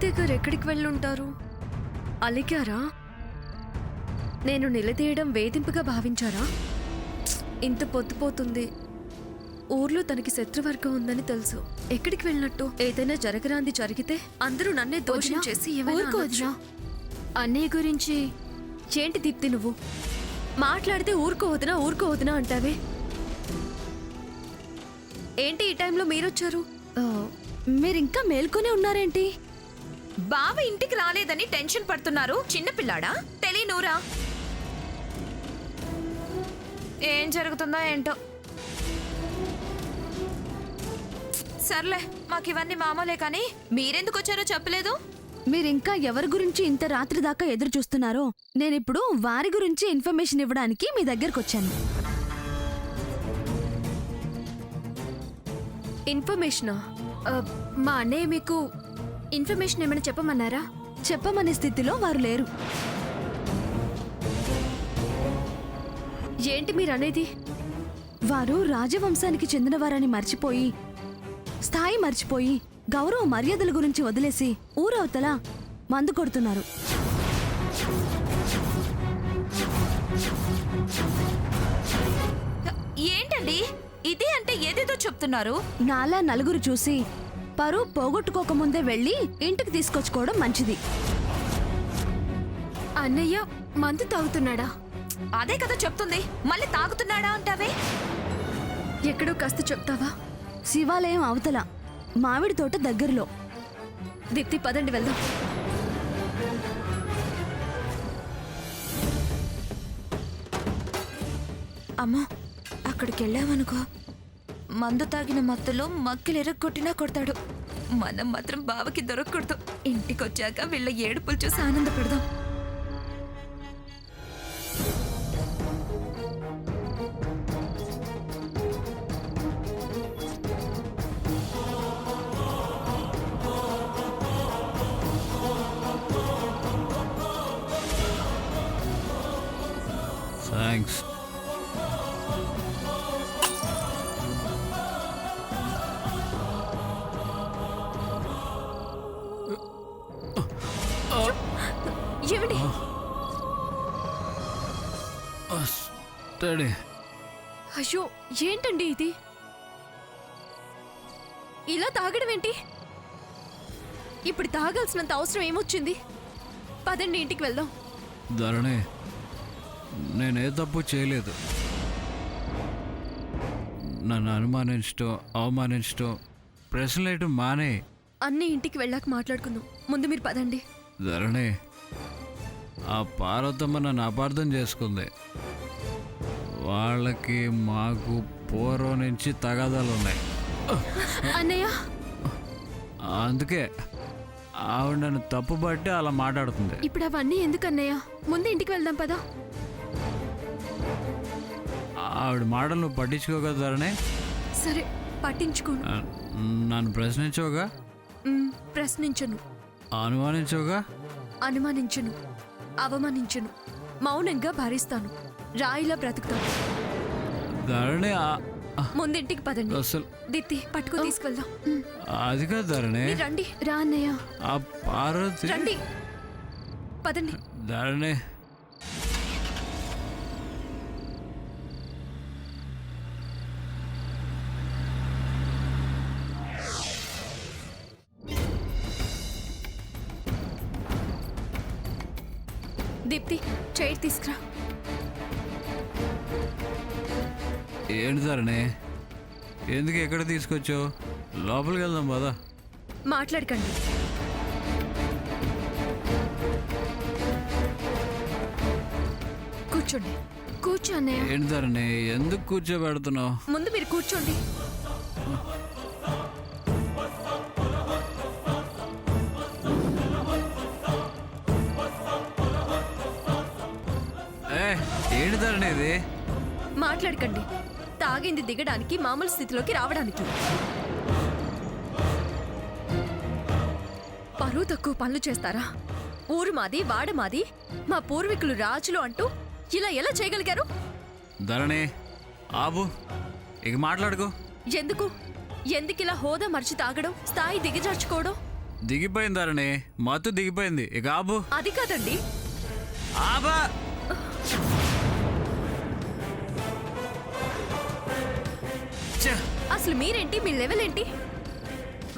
అత్తయ్య గారు ఎక్కడికి వెళ్ళుంటారు? అలిగారా? నేను నిలదీయడం వేధింపుగా భావించారా? ఇంత పొద్దుపోతుంది. ఊర్లో తనకి శత్రువర్గం ఉందని తెలుసు. ఎక్కడికి వెళ్ళినట్టు? ఏదైనా జరగరాంది జరిగితే అందరూ నన్నే దోషం చేసి ఊరుకోవద్దునా? అన్నయ్య గురించి ఏంటి దీప్తి నువ్వు మాట్లాడితే ఊరుకోవద్దునా అంటావే? ఏంటి ఈ టైంలో మీరొచ్చారు? మీరింకా మేల్కొనే ఉన్నారేంటి? బావ ఇంటికి రాలేదని టెన్షన్ పడుతున్నారు. చిన్నపిల్లాడా? తెలియనూరా? ఏం జరుగుతుందో ఏంటో. సర్లే, మాకివన్నీ మామూలే. కానీ మీరెందుకు వచ్చారో చెప్పలేదు. మీరింకా ఎవరి గురించి ఇంత రాత్రి దాకా ఎదురు చూస్తున్నారో నేనిప్పుడు వారి గురించి ఇన్ఫర్మేషన్ ఇవ్వడానికి మీ దగ్గరకు వచ్చాను. ఇన్ఫర్మేషనా? మా అన్నయ్య మీకు ఇన్ఫర్మేషన్ ఏమైనా చెప్పమన్నారా? చెప్పమనే స్థితిలో వారు లేరు. ఏంటి మీరనేది? వారు రాజవంశానికి చెందినవారని మర్చిపోయి, స్థాయి మర్చిపోయి, గౌరవ మర్యాదల గురించి వదిలేసి ఊరవతల మందు కొడుతున్నారు. ఏంటండి ఇది? అంటే ఏదేదో చెప్తున్నారు. నాలా నలుగురు చూసి పరువు పోగొట్టుకోకముందే వెళ్ళి ఇంటికి తీసుకొచ్చుకోవడం మంచిది. అన్నయ్య మందు తాగుతున్నాడా? అదే కదా చెప్తుంది. మళ్ళీ తాగుతున్నాడా అంటావే? ఎక్కడో కాస్త చెప్తావా? శివాలయం అవతల మామిడి తోట దగ్గరలో. దీప్తి పదండి వెళ్దాం. అమ్మా, అక్కడికి వెళ్ళామనుకో, మందు తాగిన మత్తులో మక్కిలు ఎరగొట్టినా కొడతాడు. మనం మాత్రం బావకి దొరకకూడదు. ఇంటికొచ్చాక వీళ్ళ ఏడుపులు చూసి ఆనందపడదాం. థ్యాంక్స్. ఏమిటి? అయ్యో, ఏంటండి ఇది? ఇలా తాగడం ఏంటి? ఇప్పుడు తాగాల్సినంత అవసరం ఏమొచ్చింది? పదండి ఇంటికి వెళ్దాం. ధరణి, నేనే తప్పు చేయలేదు. నన్ను అనుమానించటం, అవమానించటం, ప్రశ్నలేయటం మానే. అన్నీ ఇంటికి వెళ్ళాక మాట్లాడుకుందాం. ముందు మీరు పదండి. ధరణి, ఆ పార్వతమ్మ నన్ను అపార్థం చేసుకుంది. వాళ్ళకి మాకు పూర్వం నుంచి తగాదాలు ఉన్నాయి. అన్నయ్య, అందుకే ఆవిడ నన్ను తప్పుబట్టి అలా మాట్లాడుతుంది. ఇప్పుడు అవన్నీ ఎందుకు అన్నయ్య? ముందు ఇంటికి వెళ్దాం పదా. ఆవిడ మాటలు నువ్వు పట్టించుకోగా ధరణి? సరే, పట్టించుకోను. నన్ను ప్రశ్నించోగా? ప్రశ్నించను. అనుమానించోగా? అనుమానించను. అవమానించను. మౌనంగా భరిస్తాను. రాయిలా బ్రతుకుతాను. ధరణి, ముందింటికి పదండి. అసలు దీప్తి పట్టుకు తీసుకెళ్దాం. అది కాదు ధరణి. మీరు రండి. రా అన్నయ్య. ఆ పార్వతి. రండి, పదండి. ధరణి, దీప్తి, చైర్ తీసుకురా. ఏంటి ధరణి, ఎందుకు ఎక్కడ తీసుకొచ్చావు? లోపలికి వెళ్దాం పదా. మాట్లాడకండి. కూర్చోండి. కూర్చో అన్నయ్య. ఏంటి ధరణి, ఎందుకు కూర్చోబెడుతున్నావు? ముందు మీరు కూర్చోండి. ఏంటి ధరణి ఇది? మాట్లాడకండి. తాగింది దిగడానికి, మామూలు స్థితిలోకి రావడానికి. పరువు తక్కువ పనులు చేస్తారా? ఊరు మాది, వాడ మాది, మా పూర్వీకులు రాజులు అంటూ ఇలా ఎలా చేయగలిగారు? ధరణి, ఆబు, ఇక మాట్లాడుకో. ఎందుకు ఇలా హోదా మర్చి తాగడం, స్థాయి దిగజార్చుకోవడం? దిగిపోయిందారని మత్తు దిగిపోయింది ఇక ఆబు అది కాదండి. ఆబా ఛ! అసలు మీరేంటి, మీ లెవెల్ ఏంటి?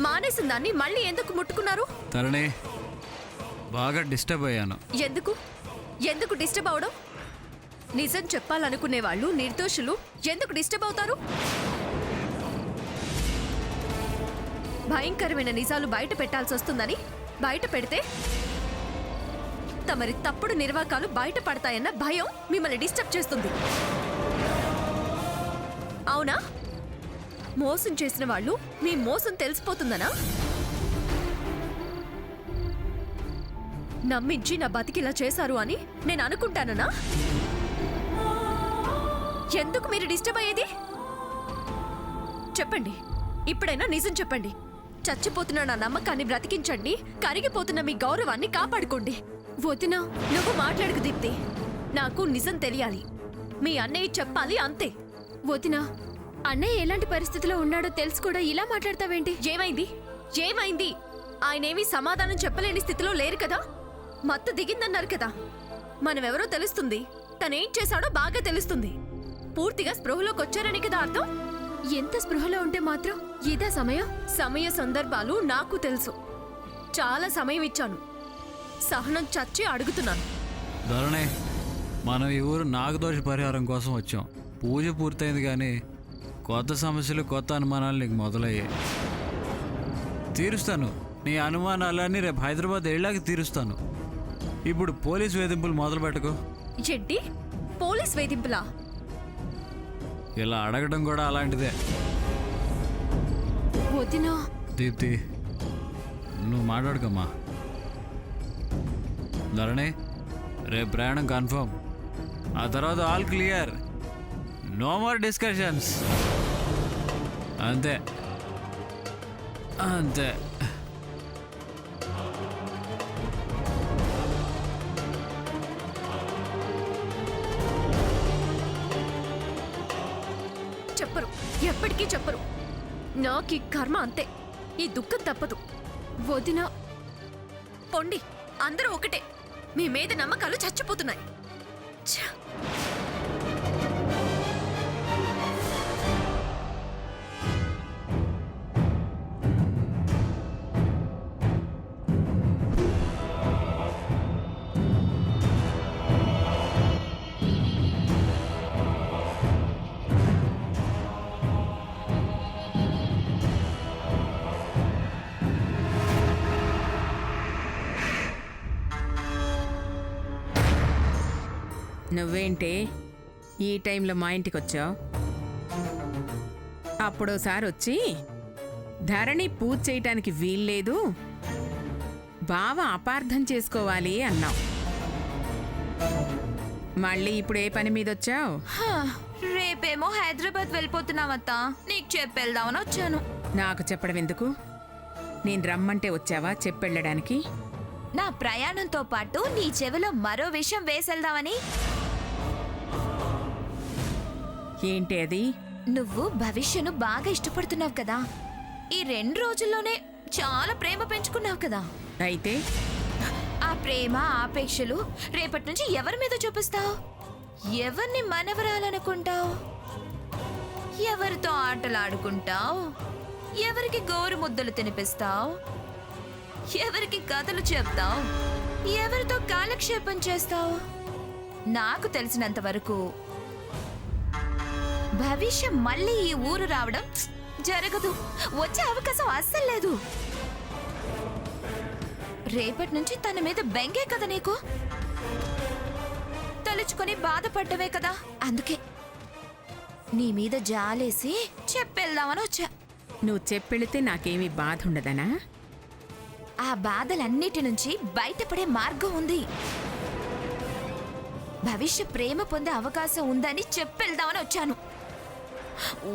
మానేసిన దాన్ని మళ్ళీ ఎందుకు ముట్టుకున్నారు? తరణి బాగా డిస్టర్బ్ అయ్యాను. ఎందుకు ఎందుకు డిస్టర్బ్ అవడం? నిజం చెప్పాలనుకునే వాళ్ళు, నిర్దోషులు ఎందుకు డిస్టర్బ్ అవుతారు? భయంకరమైన నిజాలు బయట పెట్టాల్సి వస్తుందని బయట పెడితే తమరి తప్పుడు నిర్వాకాలు బయట పడతాయన్న భయం మిమ్మల్ని డిస్టర్బ్ చేస్తుంది. అవునా? మోసం చేసిన వాళ్ళు మీ మోసం తెలిసిపోతుందనా? నమ్మించి నా బతికిలా చేశారు అని నేను అనుకుంటానన్నా? ఎందుకు మీరు డిస్టర్బ్ అయ్యేది? చెప్పండి, ఇప్పుడైనా నిజం చెప్పండి. చచ్చిపోతున్న నా నమ్మకాన్ని బ్రతికించండి, కరిగిపోతున్న మీ గౌరవాన్ని కాపాడుకోండి. వదినా, నువ్వు మాట్లాడుకు దీప్తి. నాకు నిజం తెలియాలి. మీ అన్నయ్య చెప్పాలి, అంతే. వదినా, అన్నయ్య ఎలాంటి పరిస్థితిలో ఉన్నాడో తెలుసు కూడా ఇలా మాట్లాడతావేంటి? ఏమైంది? ఏమైంది? ఆయనేమీ సమాధానం చెప్పలేని స్థితిలో లేరు కదా. మత్తు దిగిందన్నారు కదా. మనమెవరో తెలుస్తుంది, తనేం చేశాడో బాగా తెలుస్తుంది. పూర్తిగా స్పృహలోకి వచ్చారని కదా అర్థం. ఎంత స్పృహలో ఉంటే మాత్రం ఇదే సమయం? సమయ సందర్భాలు నాకు తెలుసు. చాలా సమయం ఇచ్చాను. సహనం చచ్చి అడుగుతున్నాను. ధరణి మనం ఈ ఊరు నాగదోష పరిహారం కోసం వచ్చాం. పూజ పూర్తయింది కానీ కొత్త సమస్యలు, కొత్త అనుమానాలు నీకు మొదలయ్యాయి. తీరుస్తాను నీ అనుమానాలన్నీ. రేపు హైదరాబాద్ వెళ్ళాక తీరుస్తాను. ఇప్పుడు పోలీస్ వేధింపులు మొదలు పెట్టుకో. చెడ్డి పోలీస్ వేధింపులా? ఇలా అడగడం కూడా అలాంటిదే. వదినా, దీప్తి నువ్వు మాట్లాడుకోమ్మా. ధరణి రేపు ప్రయాణం కన్ఫర్మ్. ఆ తర్వాత all clear, no more discussions. అంతే అంతే. చెప్పరు, ఎప్పటికీ చెప్పరు. నాకు ఈ కర్మ అంతే. ఈ దుఃఖం తప్పదు. వదినా, పొండి, అందరూ ఒకటే. మీ మీద నమ్మకాలు చచ్చిపోతున్నాయి. ఛ! నువ్వేంటి ఈ టైంలో మా ఇంటికి వచ్చావు? అప్పుడోసారి వచ్చి ధరణి పూజ చేయటానికి వీల్లేదు, బావ అపార్థం చేసుకోవాలి అన్నావు. మళ్ళీ ఇప్పుడు ఏ పని మీద వచ్చావు? రేపేమో హైదరాబాద్ వెళ్ళిపోతున్నావత్తా, నీకు చెప్పెళ్దామని వచ్చాను. నాకు చెప్పడం ఎందుకు? నేను రమ్మంటే వచ్చావా చెప్పెళ్ళడానికి? నా ప్రయాణంతో పాటు నీ చెవిలో మరో విషయం వేసెళ్దామని. ఏంటి అది? నువ్వు భవిష్యను బాగా ఇష్టపడుతున్నావు కదా. ఈ 2 రోజుల్లోనే చాలా ప్రేమ పెంచుకున్నావు కదా. అయితే ఆ ప్రేమ, ఆపేక్షలు రేపటి నుంచి ఎవరి మీద చూపిస్తావు? ఎవరిని మనవరాలనుకుంటావు? ఎవరితో ఆటలాడుకుంటావు? ఎవరికి గోరు ముద్దలు తినిపిస్తావు? ఎవరికి కథలు చెప్తావు? ఎవరితో కాలక్షేపం చేస్తావు? నాకు తెలిసినంత వరకు భవిష్య మళ్ళీ ఈ ఊరు రావడం జరగదు. వచ్చే అవకాశం అస్సలు లేదు. రేపటి నుంచి తన మీద బెంగే కదా నీకు. తలుచుకొని బాధపడ్డవే కదా. అందుకే నీ మీద జాలేసి చెప్పెళ్దామని వచ్చా. నువ్వు చెప్పెళితే నాకేమీ బాధ ఉండదనా? ఆ బాధలన్నిటి నుంచి బయటపడే మార్గం ఉంది. భవిష్య ప్రేమ పొందే అవకాశం ఉందని చెప్పెళ్దామని వచ్చాను.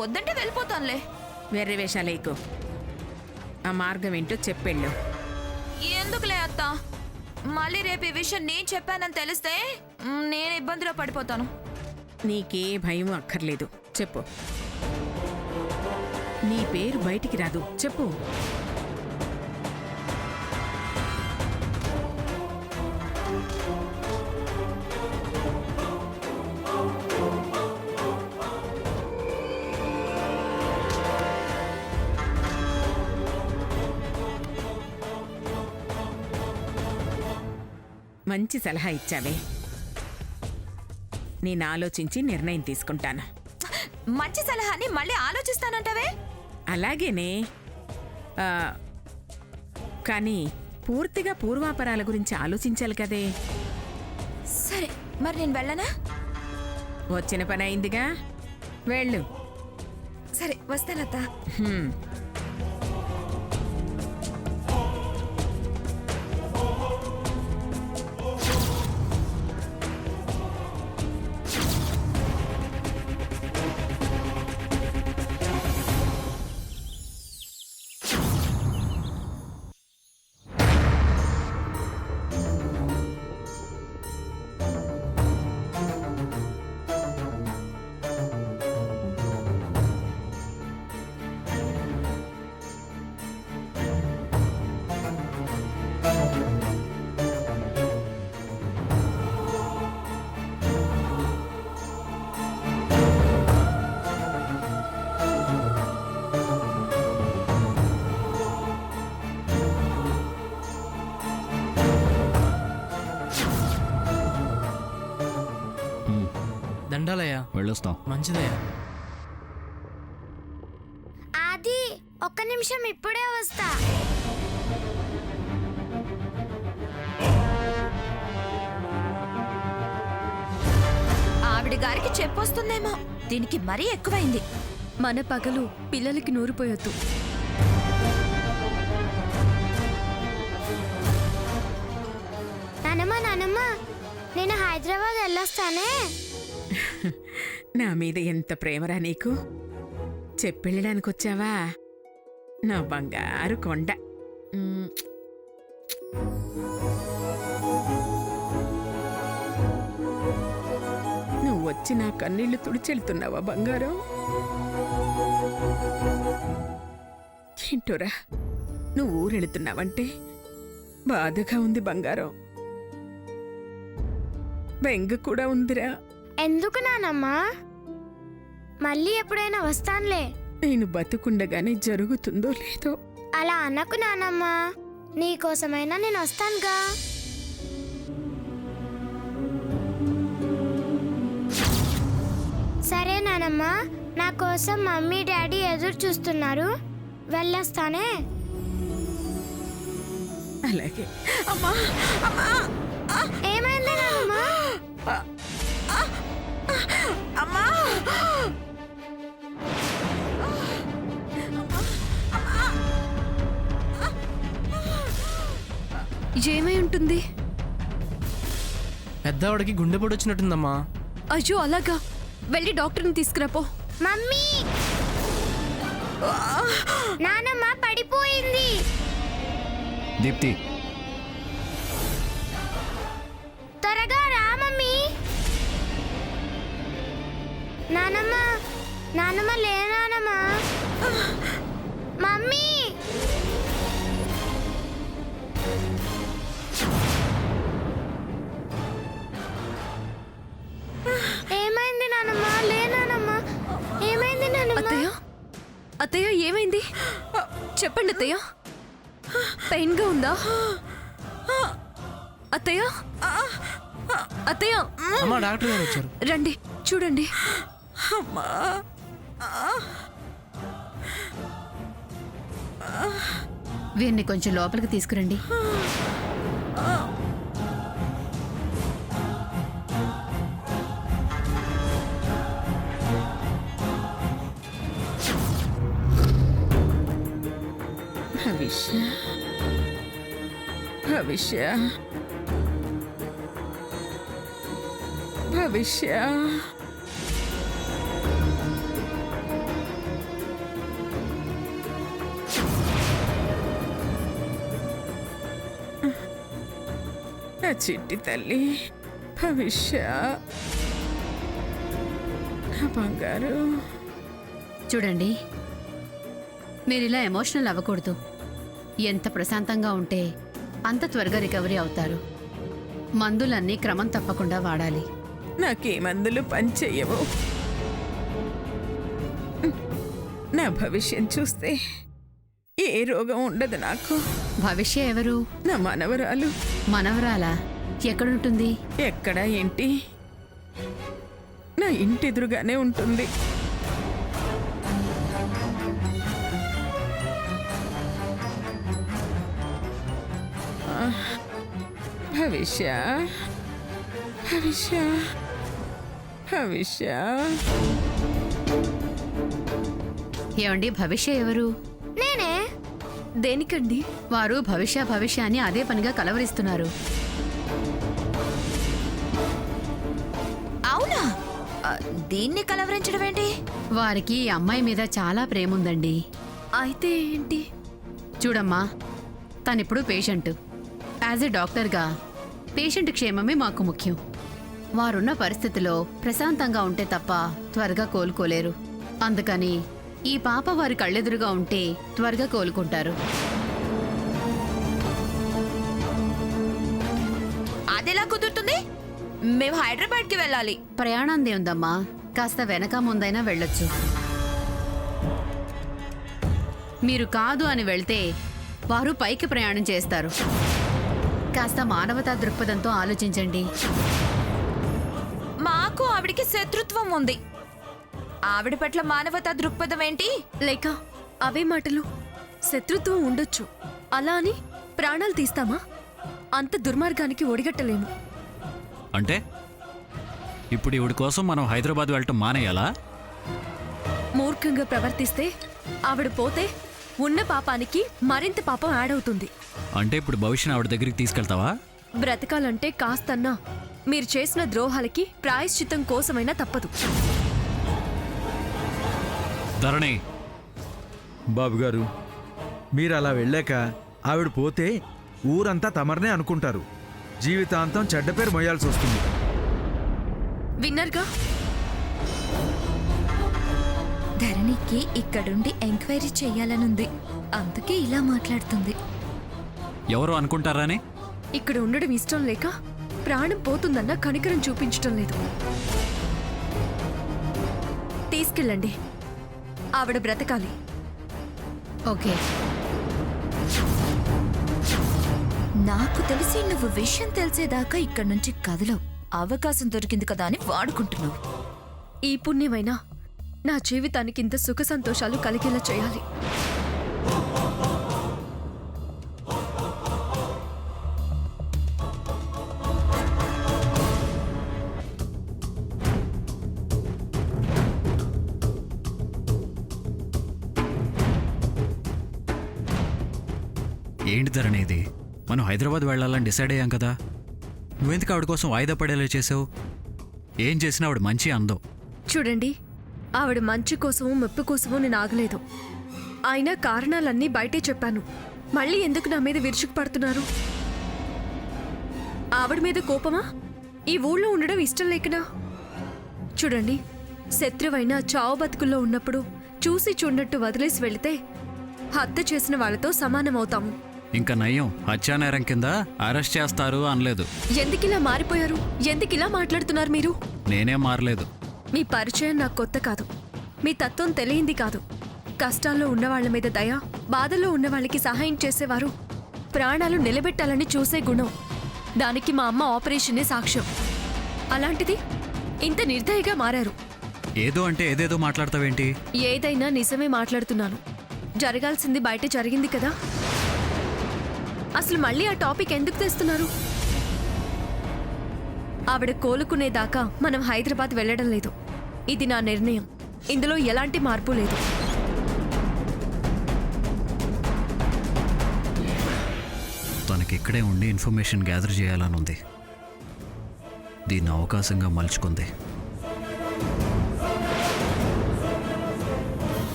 వద్దంటే వెళ్ళిపోతానులే. వేరే వేషాలేకో. ఆ మార్గం ఏంటో చెప్పెళ్ళు. ఎందుకులే అత్త, మళ్ళీ రేపు ఈ విషయం నేను చెప్పానని తెలిస్తే నేను ఇబ్బందిలో పడిపోతాను. నీకే భయం అక్కర్లేదు, చెప్పు. నీ పేరు బయటికి రాదు, చెప్పు. మంచి సలహా ఇచ్చావే. నేను ఆలోచించి నిర్ణయం తీసుకుంటాను. మంచి సలహాని మళ్ళీ ఆలోచిస్తానంటావే? అలాగేనే. ఆ, కానీ పూర్తిగా పూర్వాపరాల గురించి ఆలోచించాలి కదే. సరే, మరి నేను వెళ్ళనా? వచ్చిన పని అయిందిగా, వెళ్ళు. సరే, వస్తానత్తా. హ్మ్. దండాలయ్యా. వెళ్ళొస్తాం. మంచిదయ్యా. ఆది, ఒక్క నిమిషం, ఇప్పుడే వస్తా. ఆవిడ గారికి చెప్పొస్తుందేమో. దీనికి మరీ ఎక్కువైంది. మన పగలు పిల్లలకి నూరిపోయొద్దు. నానమ్మ, నేను హైదరాబాద్ వెళ్ళొస్తానే. నా మీద ఎంత ప్రేమరా నీకు. చెప్పెళ్ళడానికి వచ్చావా నా బంగారు కొండ. మ్. నువ్వు వచ్చి నా కన్నీళ్లు తుడిచెళ్తున్నావా బంగారం? ఏంటోరా, నువ్వు ఊరెళుతున్నావంటే బాధగా ఉంది బంగారం. బెంగ కూడా ఉందిరా. ఎందుకు నానమ్మ? మళ్ళీ ఎప్పుడైనా వస్తానులే. నేను బతుకుండగానే జరుగుతుందో లేదో. అలా అనకు నానమ్మ, నీకోసమైనా నేను వస్తానుగా. సరే నానమ్మ, నా కోసం మమ్మీ డాడీ ఎదురు చూస్తున్నారు. వెళ్ళొస్తానే. అలాగే. అమ్మా, అమ్మా, ఏమైంది నానమ్మ? అమ్మా. ఏమై ఉంటుంది? పెద్దవాడికి గుండెపోటు వచ్చినట్టుందమ్మా. అయ్యో అలాగా, వెళ్ళి డాక్టర్ని తీసుకురాపో. మమ్మీ, నానమ్మ పడిపోయింది. దీప్తి, త్వరగా రా మమ్మీ. నానమ్మ లే నానమ్మ. మమ్మీ, ఏమైంది నానమ్మ? లే నానమ్మ. ఏమైంది నానమ్మ? అత్తయ్య ఏమైంది? చెప్పండి అత్తయ్య. పెయిన్గా ఉందా అత్తయ్య? అత్తయ్య, అమ్మా, డాక్టర్ గారు వచ్చారు. రండి చూడండి. అమ్మా. వీరిని కొంచెం లోపలికి తీసుకురండి. భవిష్య, భవిష్య, భవిష్య. నా చిట్టి తల్లి భవిష్య, నా బంగారు. చూడండి, మీరిలా ఎమోషనల్ అవ్వకూడదు. ఎంత ప్రశాంతంగా ఉంటే అంత త్వరగా రికవరీ అవుతారు. మందులన్నీ క్రమం తప్పకుండా వాడాలి. నాకే మందులు పనిచేయవు. నా భవిష్యం చూస్తే ఏ రోగం ఉండదు నాకు. భవిష్య ఎవరు? నా మనవరాలు. మనవరాలా? ఎక్కడుంటుంది? ఎక్కడ ఏంటి? నా ఇంటి ఎదురుగానే ఉంటుంది. ఆ, భవిష్య భవిష్య భవిష్య ఏమండి, భవిష్య ఎవరు? నేనే. దేనికండి? వారు భవిష్య అని అదే పనిగా కలవరిస్తున్నారు. అవునా? దీన్ని కలవరించడం ఏంటి? వారికి ఈ అమ్మాయి మీద చాలా ప్రేమ ఉందండి. అయితే ఏంటి? చూడమ్మా, తనిప్పుడు పేషెంట్. యాజ్ ఎ డాక్టర్గా పేషెంట్ క్షేమమే మాకు ముఖ్యం. వారున్న పరిస్థితిలో ప్రశాంతంగా ఉంటే తప్ప త్వరగా కోలుకోలేరు. అందుకని ఈ పాప వారి కళ్ళెదురుగా ఉంటే త్వరగా కోలుకుంటారు. అదెలా కుదురుతుంది? మేము హైదరాబాద్కి వెళ్ళాలి. ప్రయాణందే ఉందమ్మా, కాస్త వెనక ముందైనా వెళ్ళొచ్చు. మీరు కాదు అని వెళ్తే వారు పైకి ప్రయాణం చేస్తారు. కాస్త మానవతా దృక్పథంతో ఆలోచించండి. మాకు ఆవిడికి శత్రుత్వం ఉంది. ఆవిడ పట్ల మానవతా దృక్పథం ఏంటి? లేక అవే మాటలు. శత్రుత్వం ఉండొచ్చు, అలా అని ప్రాణాలు తీస్తామా? అంత దుర్మార్గానికి ఒడిగట్టలేము. అంటే ఇప్పుడు ఈవిడ కోసం మనం హైదరాబాద్ వెళ్ళటం మానేయాలా? మూర్ఖంగా ప్రవర్తిస్తే ఆవిడ పోతే ఉన్న పాపానికి మరింత పాపం యాడ్ అవుతుంది. అంటే ఇప్పుడు భవిష్యను ఆవిడ దగ్గరికి తీసుకెళ్తావా? బ్రతకాలంటే కాస్తన్నా మీరు చేసిన ద్రోహాలకి ప్రాయశ్చిత్తం కోసమైనా తప్పదు. ధరణి, బాబుగారు, మీరు అలా వెళ్ళాక ఆవిడ పోతే ఊరంతా తమర్నే అనుకుంటారు. జీవితాంతం చెడ్డ పేరు మొయ్యాల్సి వస్తుంది. విన్నర్గా ధరణికి ఇక్కడుండి ఎంక్వైరీ చెయ్యాలనుంది. అందుకే ఇలా మాట్లాడుతుంది. ఎవరో అనుకుంటారని? ఇక్కడ ఉండడం ఇష్టం లేక ప్రాణం పోతుందన్న కనికరం చూపించటం లేదు. తీసుకెళ్ళండి, ఆవిడ బ్రతకాలి. ఓకే. నాకు తెలిసి నువ్వు విషయం తెలిసేదాకా ఇక్కడి నుంచి కదలవు. అవకాశం దొరికింది కదా అని వాడుకుంటున్నావు. ఈ పుణ్యమైనా నా జీవితానికి ఇంత సుఖ సంతోషాలు కలిగేలా చేయాలి. ఏంటి ధరణి ఇది? మనం హైదరాబాద్ వెళ్ళాలని డిసైడ్ అయ్యాం కదా. నువ్వెందుకు ఆవిడ కోసం వాయిదా పడేలా చేసావు? ఏం చేసినా ఆవిడ మంచి అందం. చూడండి, ఆవిడ మంచి కోసమో మెప్పు కోసమో నేను ఆగలేదు. అయినా కారణాలన్నీ బయటే చెప్పాను. మళ్ళీ ఎందుకు నా మీద విరుచుకుపడుతున్నారు? ఆవిడ మీద కోపమా? ఈ ఊళ్ళో ఉండడం ఇష్టం లేకనా? చూడండి, శత్రువైన చావు బతుకుల్లో ఉన్నప్పుడు చూసి చూడనట్టు వదిలేసి వెళితే హత్య చేసిన వాళ్ళతో సమానమవుతాము. ఇంకా నయ్యం, హత్యానేరం కింద అరెస్ట్ చేస్తారు అనలేదు. ఎందుకిలా మారిపోయారు? ఎందుకిలా మాట్లాడుతున్నారు మీరు? నేనేం మారలేదు. మీ పరిచయం నాకు కొత్త కాదు, మీ తత్వం తెలియంది కాదు. కష్టాల్లో ఉన్నవాళ్ల మీద దయ, బాధల్లో ఉన్న వాళ్ళకి సహాయం చేసేవారు ప్రాణాలు నిలబెట్టాలని చూసే గుణం. దానికి మా అమ్మ ఆపరేషనే సాక్ష్యం. అలాంటిది ఇంత నిర్దయగా మారారు. ఏదో అంటే ఏదేదో మాట్లాడతావేంటి? ఏదైనా నిజమే మాట్లాడుతున్నాను. జరగాల్సింది బయట జరిగింది కదా. అసలు మళ్ళీ ఆ టాపిక్ ఎందుకు తెస్తున్నారు? ఆవిడ కోలుకునేదాకా మనం హైదరాబాద్ వెళ్ళడం లేదు. ఇది నా నిర్ణయం. ఇందులో ఎలాంటి మార్పు లేదు. తనకి ఇక్కడే ఉండి ఇన్ఫర్మేషన్ గ్యాదర్ చేయాలని ఉంది. దీన్ని అవకాశంగా మలుచుకుంది.